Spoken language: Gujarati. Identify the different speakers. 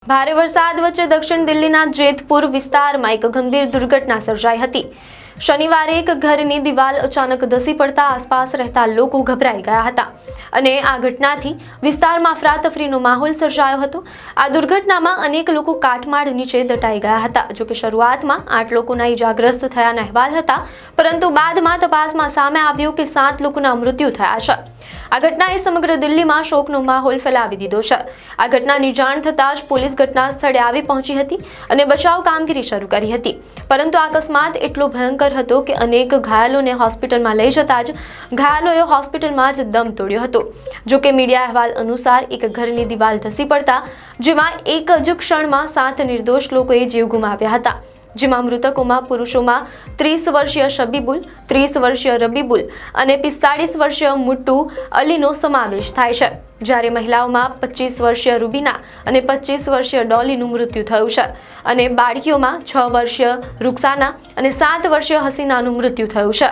Speaker 1: ભારે વરસાદ વચ્ચે દક્ષિણ દિલ્હીના જેતપુર વિસ્તારમાં એક ગંભીર દુર્ઘટના સર્જાઈ હતી। શનિવારે એક ઘરની દિવાલ અચાનક ધસી પડતા આસપાસ રહેતા લોકો ગભરાઈ ગયા હતા અને આ ઘટનાથી વિસ્તારમાં અફરાતફરીનો માહોલ સર્જાયો હતો। આ દુર્ઘટનામાં અનેક લોકો કાટમાળ નીચે દટાઈ ગયા હતા। જો કે શરૂઆતમાં 8 લોકોના ઈજાગ્રસ્ત થયાના અહેવાલ હતા, પરંતુ બાદમાં તપાસમાં સામે આવ્યું કે 7 લોકોના મૃત્યુ થયા છે। આ ઘટનાએ સમગ્ર દિલ્હીમાં શોકનો માહોલ ફેલાવી દીધો છે। આ ઘટનાની જાણ થતાં જ પોલીસ ઘટના સ્થળે આવી પહોંચી હતી અને બચાવ કામગીરી શરૂ કરી હતી, પરંતુ આ અકસ્માત એટલો ભયંકર હતો કે અનેક ઘાયલોને હોસ્પિટલમાં લઈ જતા જ ઘાયલોએ હોસ્પિટલમાં જ દમ તોડ્યો હતો। જો કે મીડિયા અહેવાલ અનુસાર એક ઘરની દિવાલ ધસી પડતા જેમાં એક જ ક્ષણમાં 7 નિર્દોષ લોકોએ જીવ ગુમાવ્યા હતા, જેમાં મૃતકોમાં પુરુષોમાં 30 વર્ષીય શબીબુલ, 30 વર્ષીય રબીબુલ અને 45 વર્ષીય મુટ્ટુ અલીનો સમાવેશ થાય છે, જ્યારે મહિલાઓમાં 25 વર્ષીય રૂબીના અને 25 વર્ષીય ડોલીનું મૃત્યુ થયું છે અને બાળકીઓમાં 6 વર્ષીય રૂક્સાના અને 7 વર્ષીય હસીનાનું મૃત્યુ થયું છે।